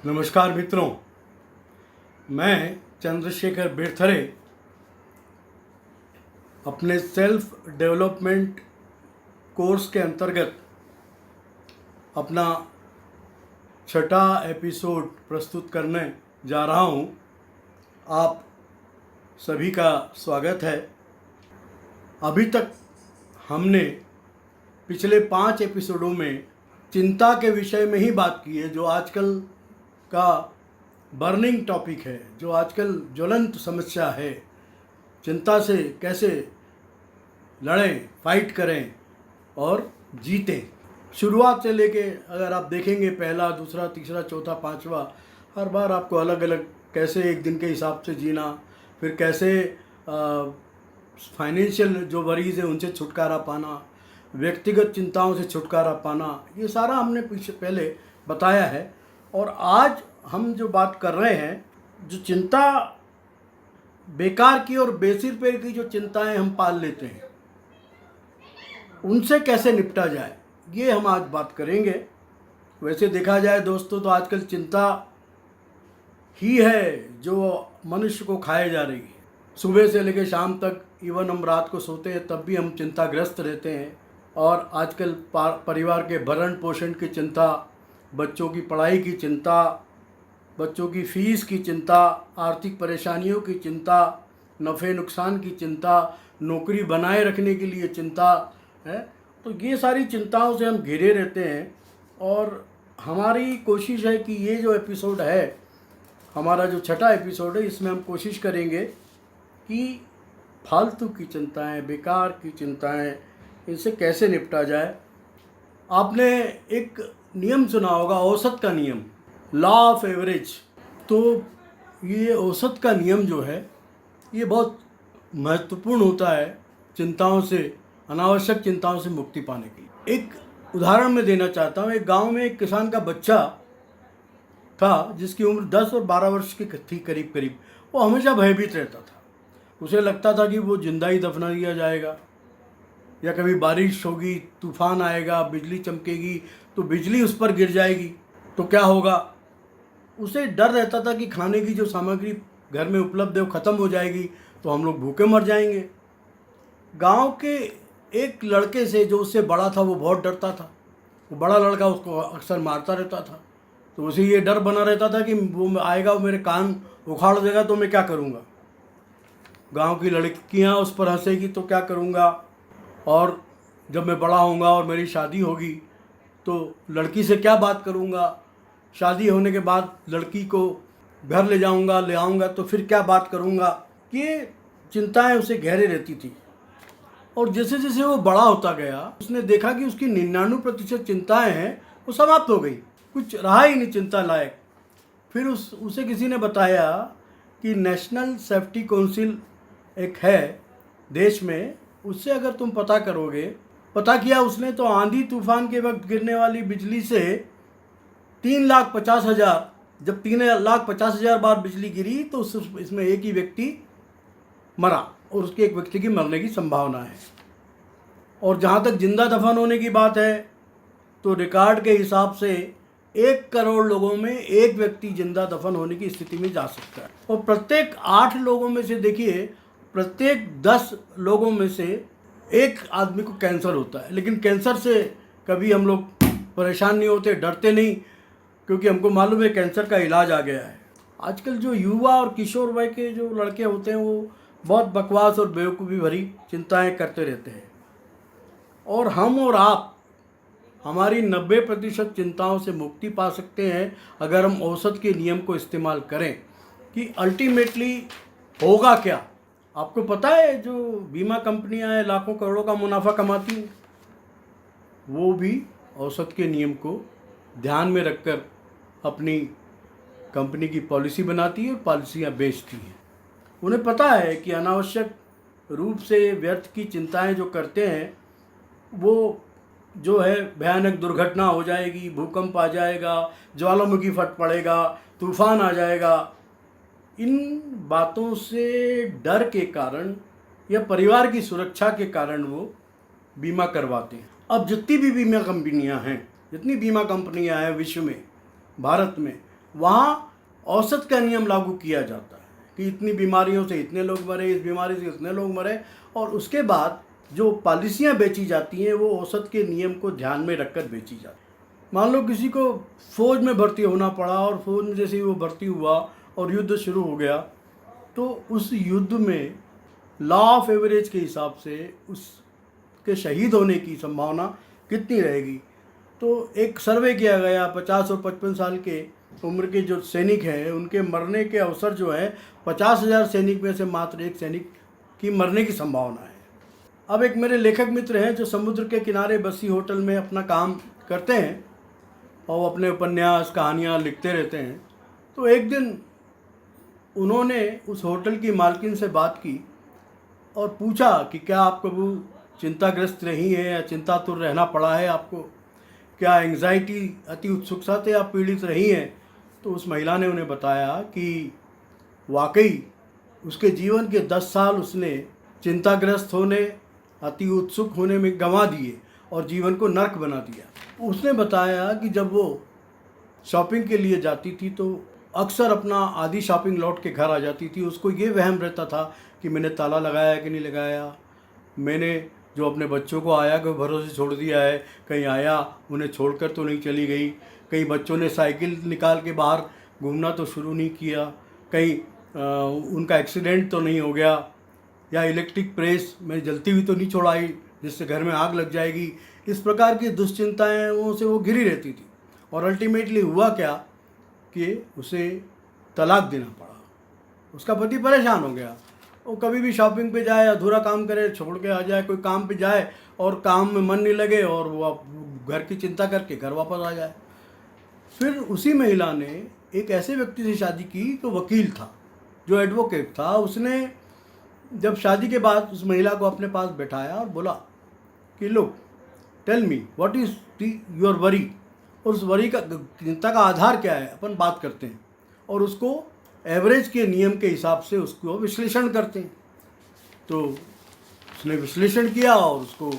नमस्कार मित्रों, मैं चंद्रशेखर बिरथरे अपने सेल्फ डेवलपमेंट कोर्स के अंतर्गत अपना छठा एपिसोड प्रस्तुत करने जा रहा हूं। आप सभी का स्वागत है। अभी तक हमने पिछले 5 एपिसोडों में चिंता के विषय में ही बात की है, जो आजकल का बर्निंग टॉपिक है, जो आजकल ज्वलंत समस्या है। चिंता से कैसे लड़ें, फाइट करें और जीतें। शुरुआत से लेके अगर आप देखेंगे पहला, दूसरा, तीसरा, चौथा, पांचवा, हर बार आपको अलग अलग कैसे एक दिन के हिसाब से जीना, फिर कैसे फाइनेंशियल जो वरीज है उनसे छुटकारा पाना, व्यक्तिगत चिंताओं से छुटकारा पाना, ये सारा हमने पहले बताया है। और आज हम जो बात कर रहे हैं, जो चिंता बेकार की और बेसिर पैर की जो चिंताएं हम पाल लेते हैं, उनसे कैसे निपटा जाए, ये हम आज बात करेंगे। वैसे देखा जाए दोस्तों, तो आजकल चिंता ही है जो मनुष्य को खाए जा रही है। सुबह से लेकर शाम तक, इवन हम रात को सोते हैं तब भी हम चिंताग्रस्त रहते हैं। और आजकल परिवार के भरण पोषण की चिंता, बच्चों की पढ़ाई की चिंता, बच्चों की फीस की चिंता, आर्थिक परेशानियों की चिंता, नफ़े नुकसान की चिंता, नौकरी बनाए रखने के लिए चिंता है। तो ये सारी चिंताओं से हम घिरे रहते हैं। और हमारी कोशिश है कि ये जो एपिसोड है, हमारा जो छठा एपिसोड है, इसमें हम कोशिश करेंगे कि फालतू की चिंताएं, बेकार की चिंताएं, इनसे कैसे निपटा जाए। आपने एक नियम सुना होगा, औसत का नियम, लॉ ऑफ एवरेज। तो ये औसत का नियम जो है, ये बहुत महत्वपूर्ण होता है चिंताओं से, अनावश्यक चिंताओं से मुक्ति पाने के लिए। एक उदाहरण मैं देना चाहता हूँ। एक गांव में एक किसान का बच्चा था जिसकी उम्र 10 और 12 वर्ष की थी करीब करीब। वो हमेशा भयभीत रहता था। उसे लगता था कि वो जिंदा ही दफना दिया जाएगा, या कभी बारिश होगी, तूफान आएगा, बिजली चमकेगी तो बिजली उस पर गिर जाएगी तो क्या होगा। उसे डर रहता था कि खाने की जो सामग्री घर में उपलब्ध है वो ख़त्म हो जाएगी तो हम लोग भूखे मर जाएंगे। गांव के एक लड़के से जो उससे बड़ा था, वो बहुत डरता था। वो बड़ा लड़का उसको अक्सर मारता रहता था। तो उसे ये डर बना रहता था कि वो आएगा, वो मेरे कान उखाड़ देगा तो मैं क्या करूँगा। गांव की लड़कियां उस पर हंसेगी तो क्या करूँगा। और जब मैं बड़ा होऊंगा और मेरी शादी होगी तो लड़की से क्या बात करूँगा। शादी होने के बाद लड़की को घर ले जाऊँगा, ले आऊँगा तो फिर क्या बात करूँगा। ये चिंताएं उसे घेरे रहती थी। और जैसे जैसे वो बड़ा होता गया, उसने देखा कि उसकी 99% चिंताएं हैं वो समाप्त हो गई, कुछ रहा ही नहीं चिंता लायक। फिर उसे किसी ने बताया कि नेशनल सेफ्टी काउंसिल एक है देश में, उससे अगर तुम पता करोगे। पता किया उसने तो आंधी तूफान के वक्त गिरने वाली बिजली से 3,50,000, जब 3,50,000 बार बिजली गिरी तो इसमें एक ही व्यक्ति मरा, और उसके एक व्यक्ति की मरने की संभावना है। और जहाँ तक जिंदा दफन होने की बात है, तो रिकॉर्ड के हिसाब से 1 करोड़ लोगों में एक व्यक्ति जिंदा दफन होने की स्थिति में जा सकता है। और प्रत्येक 8 लोगों में से देखिए, प्रत्येक 10 लोगों में से एक आदमी को कैंसर होता है। लेकिन कैंसर से कभी हम लोग परेशान नहीं होते, डरते नहीं, क्योंकि हमको मालूम है कैंसर का इलाज आ गया है। आजकल जो युवा और किशोर वय के जो लड़के होते हैं, वो बहुत बकवास और बेवकूफ़ी भरी चिंताएं करते रहते हैं। और हम और आप हमारी 90% चिंताओं से मुक्ति पा सकते हैं अगर हम औसत के नियम को इस्तेमाल करें। कि अल्टीमेटली होगा क्या। आपको पता है जो बीमा कंपनियां हैं, लाखों करोड़ों का मुनाफा कमाती हैं, वो भी औसत के नियम को ध्यान में रखकर अपनी कंपनी की पॉलिसी बनाती है और पॉलिसियां बेचती हैं। उन्हें पता है कि अनावश्यक रूप से व्यर्थ की चिंताएं जो करते हैं, वो जो है भयानक दुर्घटना हो जाएगी, भूकंप आ जाएगा, ज्वालामुखी फट पड़ेगा, तूफान आ जाएगा। इन बातों से डर के कारण या परिवार की सुरक्षा के कारण वो बीमा करवाते हैं। अब जितनी भी बीमा कंपनियां हैं, जितनी बीमा कंपनियां हैं विश्व में, भारत में, वहाँ औसत का नियम लागू किया जाता है कि इतनी बीमारियों से इतने लोग मरे, इस बीमारी से इतने लोग मरे, और उसके बाद जो पॉलिसियाँ बेची जाती हैं वो औसत के नियम को ध्यान में रखकर बेची जाती हैं। मान लो किसी को फ़ौज में भर्ती होना पड़ा और फ़ौज में जैसे ही वो भर्ती हुआ और युद्ध शुरू हो गया, तो उस युद्ध में लॉ ऑफ एवरेज के हिसाब से उसके शहीद होने की संभावना कितनी रहेगी। तो एक सर्वे किया गया, 50 और 55 साल के उम्र के जो सैनिक हैं उनके मरने के अवसर जो है 50,000 सैनिक में से मात्र एक सैनिक की मरने की संभावना है। अब एक मेरे लेखक मित्र हैं जो समुद्र के किनारे बसी होटल में अपना काम करते हैं और अपने उपन्यास कहानियाँ लिखते रहते हैं। तो एक दिन उन्होंने उस होटल की मालकिन से बात की और पूछा कि क्या आप कभी चिंताग्रस्त रही हैं या चिंतातुर रहना पड़ा है आपको, क्या एंग्जाइटी अति उत्सुकता से आप पीड़ित रही हैं। तो उस महिला ने उन्हें बताया कि वाकई उसके जीवन के 10 साल उसने चिंताग्रस्त होने, अति उत्सुक होने में गंवा दिए और जीवन को नर्क बना दिया। उसने बताया कि जब वो शॉपिंग के लिए जाती थी तो अक्सर अपना आधी शॉपिंग लौट के घर आ जाती थी। उसको ये वहम रहता था कि मैंने ताला लगाया कि नहीं लगाया, मैंने जो अपने बच्चों को आया के भरोसे छोड़ दिया है, कहीं आया उन्हें छोड़कर तो नहीं चली गई, कहीं बच्चों ने साइकिल निकाल के बाहर घूमना तो शुरू नहीं किया, कहीं उनका एक्सीडेंट तो नहीं हो गया, या इलेक्ट्रिक प्रेस में जलती हुई तो नहीं छोड़ाई जिससे घर में आग लग जाएगी। इस प्रकार की दुश्चिंताएँ से वो घिरी रहती थी। और अल्टीमेटली हुआ क्या कि उसे तलाक देना पड़ा। उसका पति परेशान हो गया। वो कभी भी शॉपिंग पे जाए, अधूरा काम करे, छोड़ के आ जाए, कोई काम पे जाए और काम में मन नहीं लगे और वो घर की चिंता करके घर वापस आ जाए। फिर उसी महिला ने एक ऐसे व्यक्ति से शादी की जो वकील था, जो एडवोकेट था। उसने जब शादी के बाद उस महिला को अपने पास बैठाया और बोला कि लो tell me what is your worry, और उस वरी का चिंता का आधार क्या है, अपन बात करते हैं और उसको एवरेज के नियम के हिसाब से उसको विश्लेषण करते हैं। तो उसने विश्लेषण किया और उसको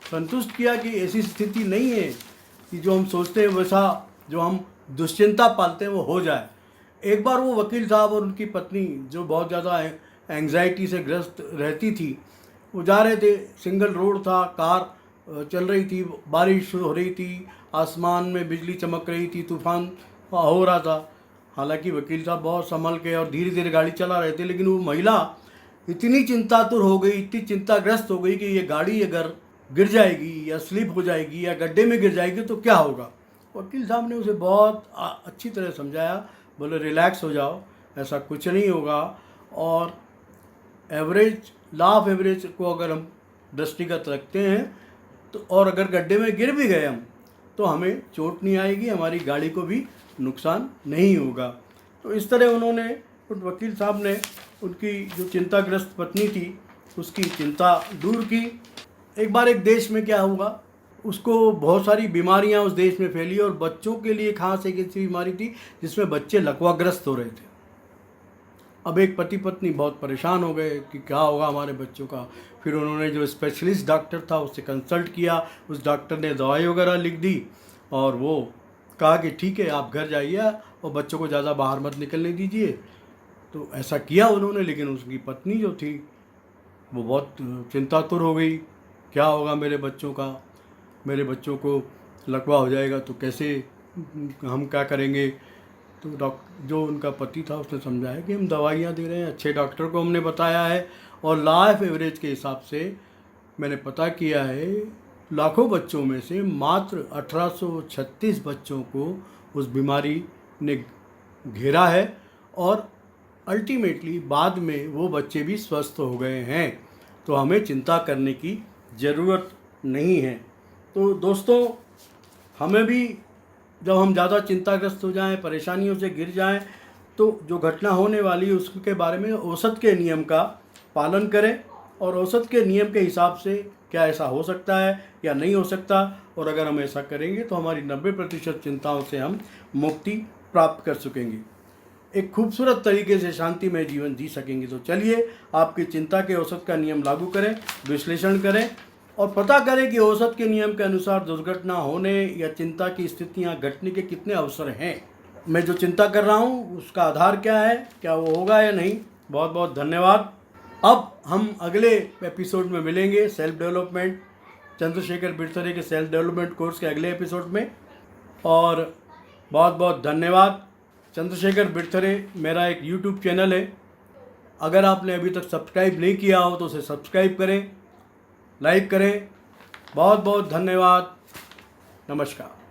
संतुष्ट किया कि ऐसी स्थिति नहीं है कि जो हम सोचते हैं वैसा जो हम दुश्चिंता पालते हैं वो हो जाए। एक बार वो वकील साहब और उनकी पत्नी जो बहुत ज़्यादा एंग्जाइटी से ग्रस्त रहती थी, वो जा रहे थे, सिंगल रोड था, कार चल रही थी, बारिश हो रही थी, आसमान में बिजली चमक रही थी, तूफान हो रहा था। हालांकि वकील साहब बहुत संभल के और धीरे धीरे गाड़ी चला रहे थे, लेकिन वो महिला इतनी चिंतातुर हो गई, इतनी चिंताग्रस्त हो गई कि ये गाड़ी अगर गिर जाएगी या स्लिप हो जाएगी या गड्ढे में गिर जाएगी तो क्या होगा। वकील साहब ने उसे बहुत अच्छी तरह समझाया, बोले रिलैक्स हो जाओ, ऐसा कुछ नहीं होगा। और एवरेज, लॉ ऑफ एवरेज को अगर हम दृष्टिगत रखते हैं तो, और अगर गड्ढे में गिर भी गए हम तो हमें चोट नहीं आएगी, हमारी गाड़ी को भी नुकसान नहीं होगा। तो इस तरह उन्होंने, उन वकील साहब ने उनकी जो चिंताग्रस्त पत्नी थी उसकी चिंता दूर की। एक बार एक देश में क्या हुआ, उसको बहुत सारी बीमारियां उस देश में फैली और बच्चों के लिए खास एक ऐसी बीमारी थी जिसमें बच्चे लकवाग्रस्त हो रहे थे। अब एक पति पत्नी बहुत परेशान हो गए कि क्या होगा हमारे बच्चों का। फिर उन्होंने जो स्पेशलिस्ट डॉक्टर था उससे कंसल्ट किया, उस डॉक्टर ने दवाई वगैरह लिख दी और वो कहा कि ठीक है आप घर जाइए और बच्चों को ज़्यादा बाहर मत निकलने दीजिए। तो ऐसा किया उन्होंने, लेकिन उसकी पत्नी जो थी वो बहुत चिंतातुर हो गई, क्या होगा मेरे बच्चों का, मेरे बच्चों को लकवा हो जाएगा तो कैसे हम क्या करेंगे। तो जो उनका पति था उसने समझाया कि हम दवाइयाँ दे रहे हैं, अच्छे डॉक्टर को हमने बताया है और लॉ ऑफ एवरेज के हिसाब से मैंने पता किया है, लाखों बच्चों में से मात्र 1836 बच्चों को उस बीमारी ने घेरा है और अल्टीमेटली बाद में वो बच्चे भी स्वस्थ हो गए हैं। तो हमें चिंता करने की ज़रूरत नहीं है। तो दोस्तों, हमें भी जब हम ज़्यादा चिंताग्रस्त हो जाएं, परेशानियों से घिर जाएं, तो जो घटना होने वाली है उसके बारे में औसत के नियम का पालन करें और औसत के नियम के हिसाब से क्या ऐसा हो सकता है या नहीं हो सकता, और अगर हम ऐसा करेंगे तो हमारी 90% चिंताओं से हम मुक्ति प्राप्त कर सकेंगे, एक खूबसूरत तरीके से शांतिमय जीवन जी सकेंगे। तो चलिए आपकी चिंता के औसत का नियम लागू करें, विश्लेषण करें और पता करें कि औसत के नियम के अनुसार दुर्घटना होने या चिंता की स्थितियां घटने के कितने अवसर हैं। मैं जो चिंता कर रहा हूँ उसका आधार क्या है, क्या वो होगा या नहीं। बहुत बहुत धन्यवाद। अब हम अगले एपिसोड में मिलेंगे सेल्फ डेवलपमेंट, चंद्रशेखर बिडसरे के सेल्फ डेवलपमेंट कोर्स के अगले एपिसोड में। और बहुत बहुत धन्यवाद। चंद्रशेखर बिडसरे मेरा एक यूट्यूब चैनल है, अगर आपने अभी तक सब्सक्राइब नहीं किया हो तो उसे सब्सक्राइब करें, लाइक करें। बहुत बहुत धन्यवाद। नमस्कार।